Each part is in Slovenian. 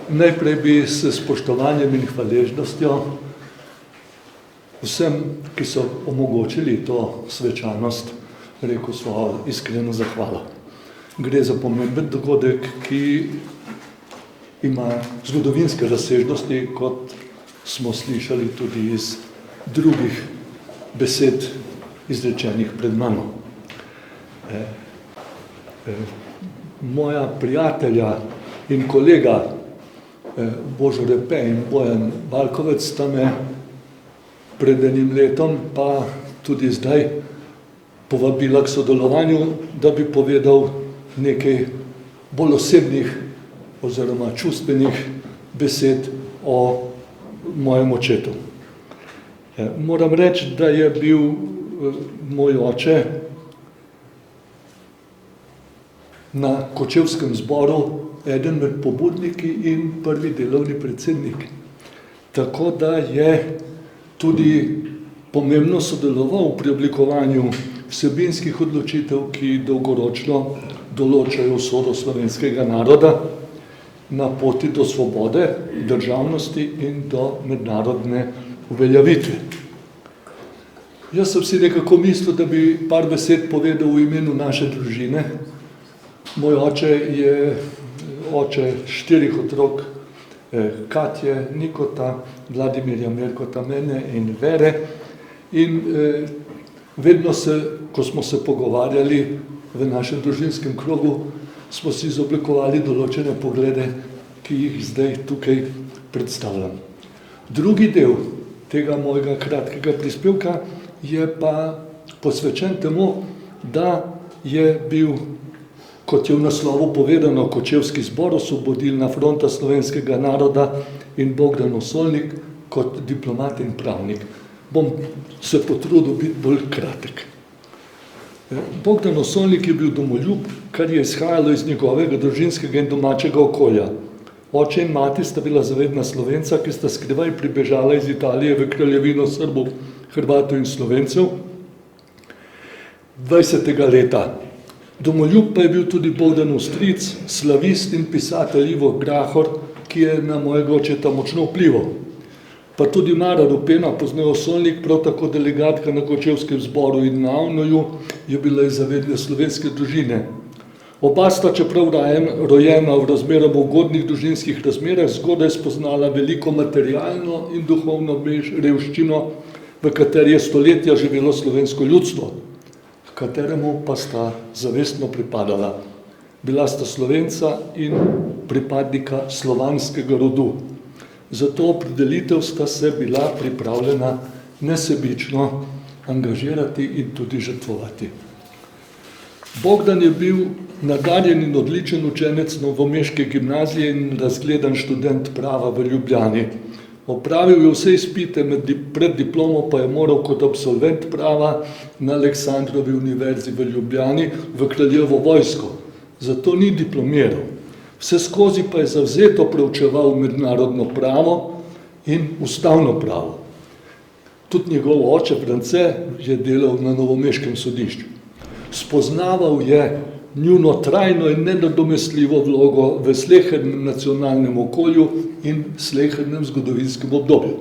Najprej bi s spoštovanjem in hvaležnostjo vsem, ki so omogočili to svečanost, rekel svojo iskreno zahvalo. Gre za pomemben dogodek, ki ima zgodovinske razsežnosti, kot smo slišali tudi iz drugih besed izrečenih pred mano. Moja prijatelja in kolega Božo Repe in Bojan Valkovec sta me pred enim letom, pa tudi zdaj, povabila k sodelovanju, da bi povedal nekaj bolj osebnih oziroma čustvenih besed o mojem očetu. Moram reči, da je bil moj oče na kočevskem zboru eden med pobudniki in prvi delovni predsednik. Tako da je tudi pomembno sodeloval pri oblikovanju vsebinskih odločitev, ki dolgoročno določajo usodo slovenskega naroda na poti do svobode, državnosti in do mednarodne uveljavitve. Jaz sem si nekako mislil, da bi par besed povedal v imenu naše družine. Moj oče je oče 4 otrok, Katje, Nikota, Vladimirja, Mirkota, mene in Vere. In vedno ko smo se pogovarjali v našem družinskem krogu, smo si izoblikovali določene poglede, ki jih zdaj tukaj predstavljam. Drugi del tega mojega kratkega prispevka je pa posvečen temu, da je bil, kot je v naslovu povedano, Kočevski zbor, Osvobodilna fronta slovenskega naroda in Bogdan Osolnik kot diplomat in pravnik. Bom se potrudil biti bolj kratek. Bogdan Osolnik je bil domoljub, kar je izhajalo iz njegovega družinskega in domačega okolja. Oče in mati sta bila zavedna Slovenca, ki sta skrivaj pribežala iz Italije v kraljevino Srbov, Hrvatov in Slovencev 20. leta. Domoljub pa je bil tudi Bogdanov stric, slavist in pisatelj Ivo Grahor, ki je na mojega očeta močno vplival. Pa tudi Mara Rupena, pozneje Osolnik, prav tako delegatka na Kočevskem zboru in na Avnoju, je bila iz zavedne slovenske družine. Oba sta, čeprav rojena v razmeroma ugodnih družinskih razmerah, zgodaj spoznala veliko materialno in duhovno revščino, v kateri je stoletja živelo slovensko ljudstvo, kateremu pa sta zavestno pripadala. Bila sta Slovenca in pripadnika slovanskega rodu. Zato opredelitev sta se bila pripravljena nesebično angažirati in tudi žrtvovati. Bogdan je bil nadarjen in odličen učenec novomeške gimnazije in razgledan študent prava v Ljubljani. Opravil je vse izpite, pred diplomo pa je moral kot absolvent prava na Aleksandrovi univerzi v Ljubljani v kraljevo vojsko. Zato ni diplomiral. Vseskozi pa je zavzeto preučeval mednarodno pravo in ustavno pravo. Tudi njegov oče France je delal na novomeškem sodišču. Spoznaval je njuno trajno in nenadomestljivo vlogo v slehernem nacionalnem okolju in slehernem zgodovinskem obdobju.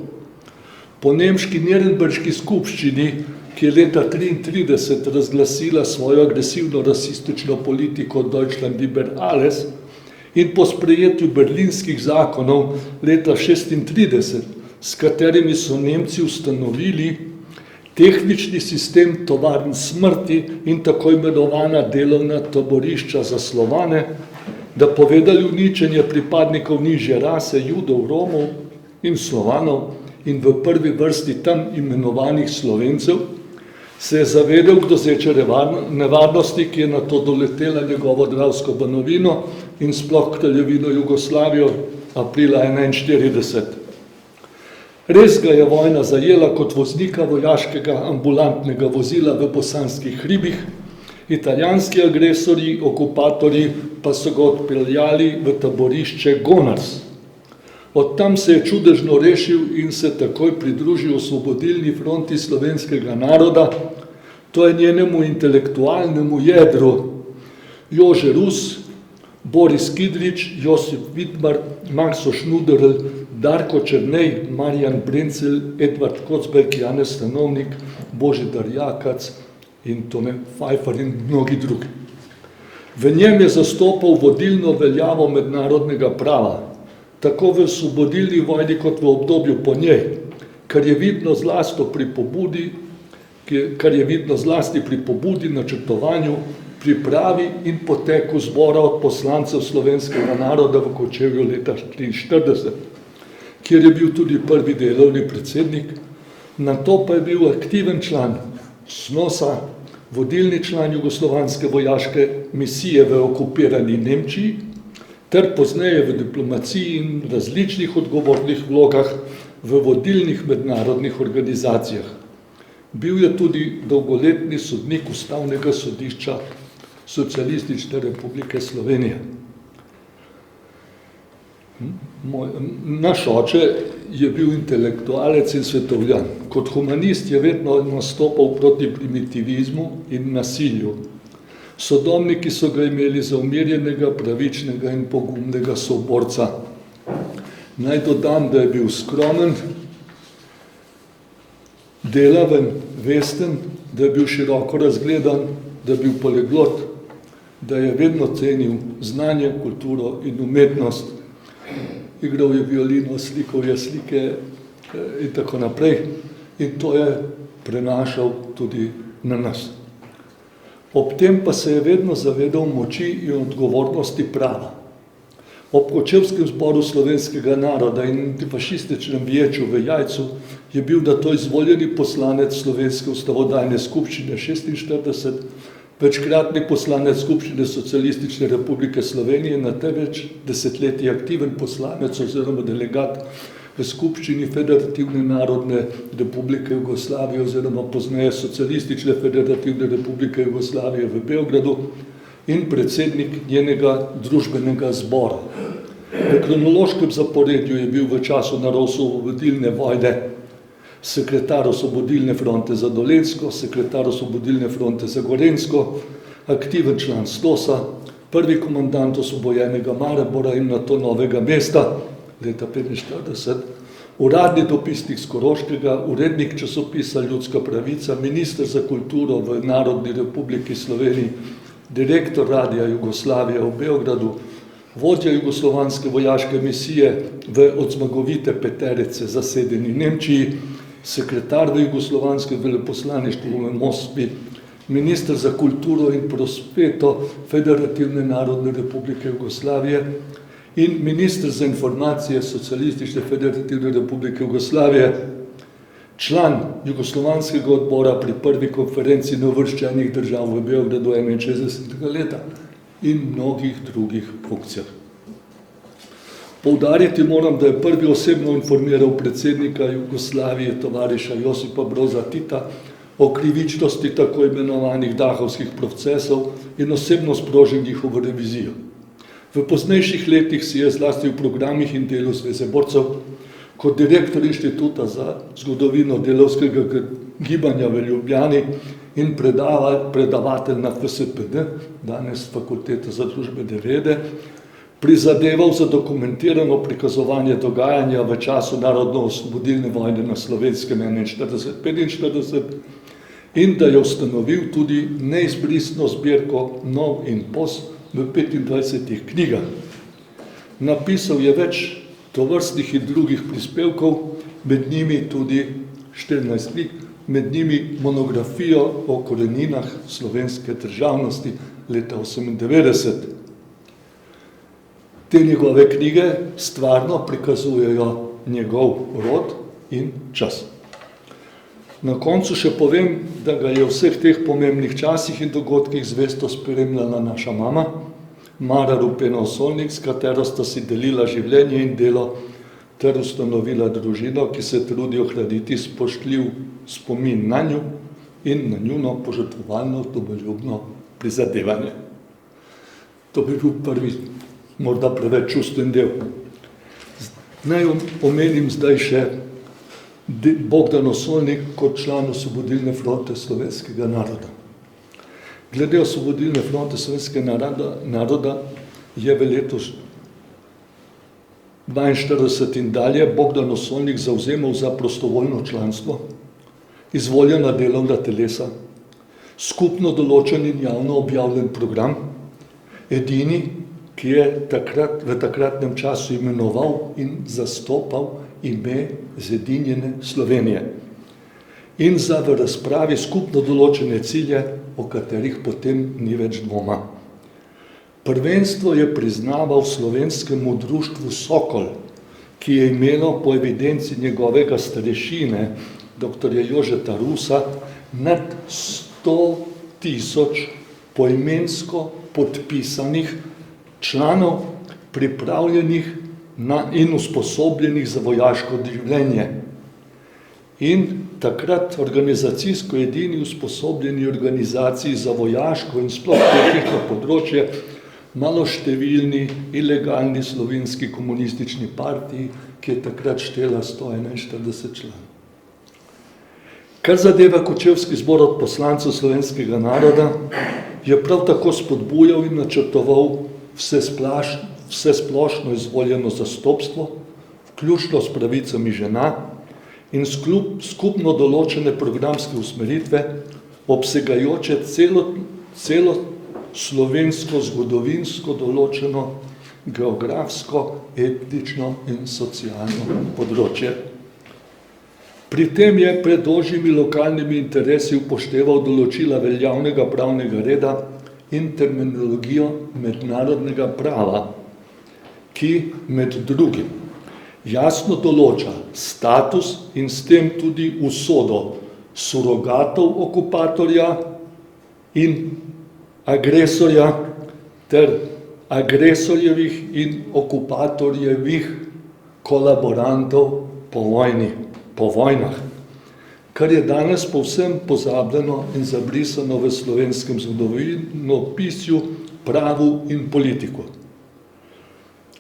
Po nemški Nürnberški skupščini, ki je leta 1933 razglasila svojo agresivno rasistično politiko Deutschland über alles, in po sprejetju berlinskih zakonov leta 1936, s katerimi so Nemci ustanovili tehnični sistem tovarn smrti in tako imenovana delovna taborišča za Slovane, da povedali uničenje pripadnikov nižje rase, Judov, Romov in Slovanov in v prvi vrsti tam imenovanih Slovencev, se je zavedel grozeče nevarnosti, ki je nato doletela njegovo Dravsko banovino in sploh kraljevino Jugoslavijo aprila 1941. Res ga je vojna zajela kot voznika vojaškega ambulantnega vozila v Bosanskih hribih, italijanski agresorji, okupatorji pa so ga odpeljali v taborišče Gonars. Od tam se je čudežno rešil in se takoj pridružil Osvobodilni fronti slovenskega naroda, to je njenemu intelektualnemu jedru. Jože Rus, Boris Kidrič, Josip Vidmar, Makso Šnuderl, Darko Černej, Marjan Brencel, Edvard Kocberg, Janez Stanovnik, Božidar Jakac in Tone Pfeiffer in mnogi drugi. V njem je zastopal vodilno veljavo mednarodnega prava, tako v osvobodilni vojni kot v obdobju po njej, kar je vidno zlasti pri pobudi, načrtovanju, pripravi in poteku zbora od poslancev slovenskega naroda v Kočevju leta 1943, kjer je bil tudi prvi delovni predsednik, nato pa je bil aktiven član SNOS-a, vodilni član jugoslovanske vojaške misije v okupirani Nemčiji, ter pozneje v diplomaciji in različnih odgovornih vlogah v vodilnih mednarodnih organizacijah. Bil je tudi dolgoletni sodnik Ustavnega sodišča Socialistične republike Slovenije. Naš oče je bil intelektualec in svetovljan. Kot humanist je vedno nastopal proti primitivizmu in nasilju. Sodobniki so ga imeli za umirjenega, pravičnega in pogumnega soborca. Naj dodam, da je bil skromen, delaven, vesten, da je bil široko razgledan, da je bil poliglot, da je vedno cenil znanje, kulturo in umetnost. Igral je violino, slikal je slike in tako naprej. In to je prenašal tudi na nas. Ob tem pa se je vedno zavedal moči in odgovornosti prava. Ob Kočevskem zboru slovenskega naroda in antifašističnem vijeću v Jajcu je bil nato izvoljeni poslanec Slovenske ustavodajne skupščine 46, večkratni poslanec Skupščine Socialistične republike Slovenije, na te več desetletij aktiven poslanec oziroma delegat v Skupščini Federativne narodne republike Jugoslavije oziroma pozneje Socialistične federativne republike Jugoslavije v Beogradu in predsednik njenega družbenega zbora. V kronološkem zaporedju je bil v času narodno-osvobodilne vojne sekretar Osvobodilne fronte za Dolenjsko, sekretar Osvobodilne fronte za Gorenjsko, aktiven član STOS-a, prvi komandant osvobojenega Maribora in nato Novega mesta leta 1945, uradni dopisnik s Koroškega, urednik časopisa Ljudska pravica, minister za kulturo v Narodni republiki Sloveniji, direktor Radia Jugoslavija v Beogradu, vodja jugoslovanske vojaške misije v od zmagovite peterice zasedeni Nemčiji, sekretar v jugoslovanskem veleposlaništvu v Moskvi, minister za kulturo in prospeto Federativne narodne republike Jugoslavije in minister za informacije Socialistične federativne republike Jugoslavije, član jugoslovanskega odbora pri prvi konferenci neuvrščenih držav v Beogradu 61. leta in mnogih drugih funkcijah. Poudariti moram, da je prvi osebno informiral predsednika Jugoslavije, tovariša Josipa Broza Tita, o krivičnosti tako imenovanih dahovskih procesov in osebno sprožil njihovo revizijo. V poznejših letih si je zlasti v programih in delu Zveze borcev kot direktor Inštituta za zgodovino delavskega gibanja v Ljubljani in predavatelj na FSPD, danes Fakulteta za družbene vede, prizadeval za dokumentirano prikazovanje dogajanja v času narodno-osvobodilne vojne na Slovenskem 41-45 in da je ustanovil tudi neizbrisno zbirko Nov in Pos v 25 knjigah. Napisal je več tovrstnih in drugih prispevkov, med njimi tudi 14 knjig, med njimi monografijo o koreninah slovenske državnosti leta 1998. Te njegove knjige stvarno prikazujejo njegov rod in čas. Na koncu še povem, da ga je v vseh teh pomembnih časih in dogodkih zvesto spremljala naša mama, Mara Rupena-Osolnik, s katero sta si delila življenje in delo ter ustanovila družino, ki se trudi ohraniti spoštljiv spomin na njo in na njuno požrtvovalno domoljubno prizadevanje. To bi bil prvi, morda preveč čustven del. Naj omenim zdaj še Bogdan Osolnik kot član Osvobodilne fronte slovenskega naroda. Glede Osvobodilne fronte slovenskega naroda je v letu 42 in dalje Bogdan Osolnik zavzemal za prostovoljno članstvo, izvoljena delovna telesa, skupno določen in javno objavljen program, edini, ki je v takratnem času imenoval in zastopal ime Zedinjene Slovenije in za v razpravi skupno določene cilje, o katerih potem ni več dvoma. Prvenstvo je priznaval slovenskemu društvu Sokol, ki je imelo po evidenci njegovega starešine, dr. Jožeta Rusa, nad 100.000 poimensko podpisanih članov, pripravljenih in usposobljenih za vojaško življenje. In takrat organizacijsko edini usposobljeni organizaciji za vojaško in sploh tehnično področje maloštevilni, ilegalni slovenski komunistični partiji, ki je takrat štela 141 članov. Kar zadeva Kočevski zbor od poslancev slovenskega naroda, je prav tako spodbujal in načrtoval vse splošno izvoljeno zastopstvo, vključno s pravicami žena in skupno določene programske usmeritve, obsegajoče celo slovensko zgodovinsko določeno geografsko, etnično in socialno področje. Pri tem je pred ožjimi lokalnimi interesi upošteval določila veljavnega pravnega reda in terminologijo mednarodnega prava, ki med drugim jasno določa status in s tem tudi usodo surogatov okupatorja in agresorja ter agresorjevih in okupatorjevih kolaborantov po vojnah, kar je danes povsem pozabljeno in zabrisano v slovenskem zgodovinopisju, pravu in politiku.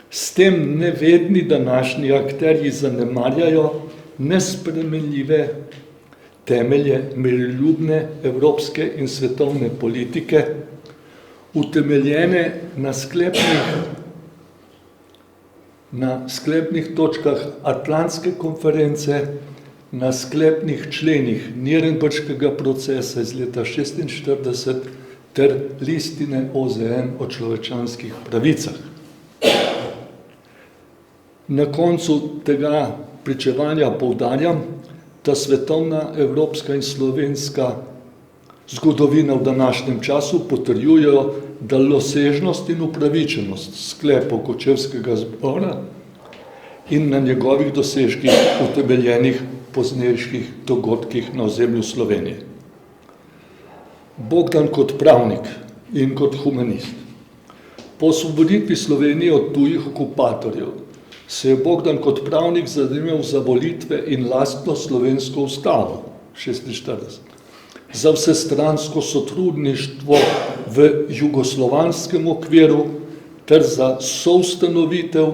S tem nevedni današnji akterji zanemarjajo nespremenljive temelje miroljubne evropske in svetovne politike, utemeljene na sklepnih točkah Atlantske konference, na sklepnih členih Nürnberškega procesa iz leta 1946 ter listine OZN o človečanskih pravicah. Na koncu tega pričevanja poudarjam, da svetovna, evropska in slovenska zgodovina v današnjem času potrjujejo daljnosežnost in upravičenost sklepov Kočevskega zbora in na njegovih dosežkih utemeljenih poznejših dogodkih na ozemlju Slovenije. Bogdan kot pravnik in kot humanist. Po osvoboditvi Slovenije od tujih okupatorjev se je Bogdan kot pravnik zanimal za volitve in lastno slovensko ustavo 1946, za vsestransko sotrudništvo v jugoslovanskem okviru ter za soustanovitev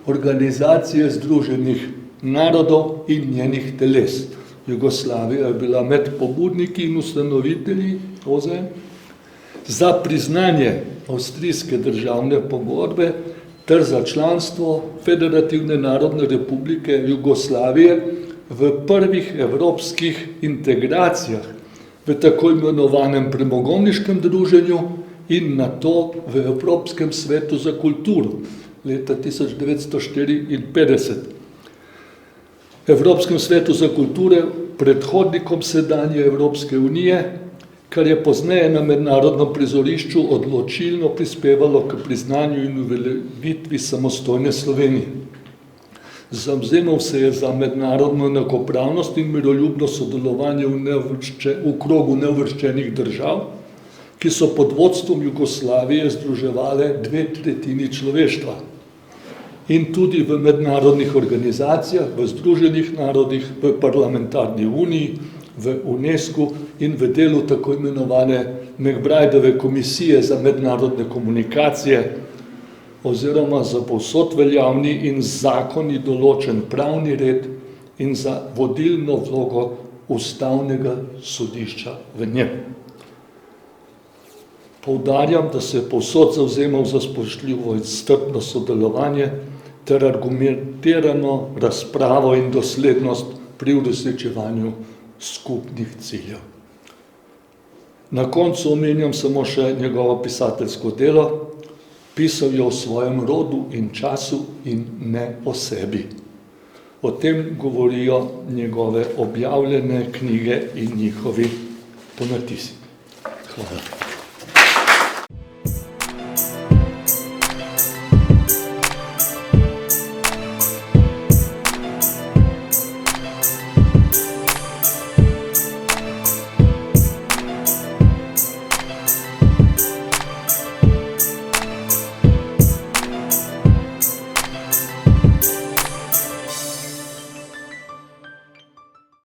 Organizacije združenih narodov in njenih teles. Jugoslavija je bila med pobudniki in ustanovitelji OZN, za priznanje Avstrijske državne pogodbe ter za članstvo Federativne narodne republike Jugoslavije v prvih evropskih integracijah, v tako imenovanem premogovniškem druženju in nato v Evropskem svetu za kulturo leta 1954. Evropskem svetu za kulture, predhodnikom sedanje Evropske unije, kar je pozneje na mednarodnem prizorišču odločilno prispevalo k priznanju in uveljavitvi samostojne Slovenije. Zavzemal se je za mednarodno enakopravnost in miroljubno sodelovanje v krogu neuvrščenih držav, ki so pod vodstvom Jugoslavije združevale 2/3 človeštva. In tudi v mednarodnih organizacijah, v Združenih narodih, v parlamentarni uniji, v UNESCO in v delu tako imenovane McBrideove komisije za mednarodne komunikacije oziroma za povsod veljavni in zakoni določen pravni red in za vodilno vlogo ustavnega sodišča v njem. Poudarjam, da se je povsod zavzemal za spoštljivo in strpno sodelovanje ter argumentirano razpravo in doslednost pri uresničevanju skupnih ciljev. Na koncu omenjam samo še njegovo pisateljsko delo. Pisal je o svojem rodu in času in ne o sebi. O tem govorijo njegove objavljene knjige in njihovi ponatisi. Hvala.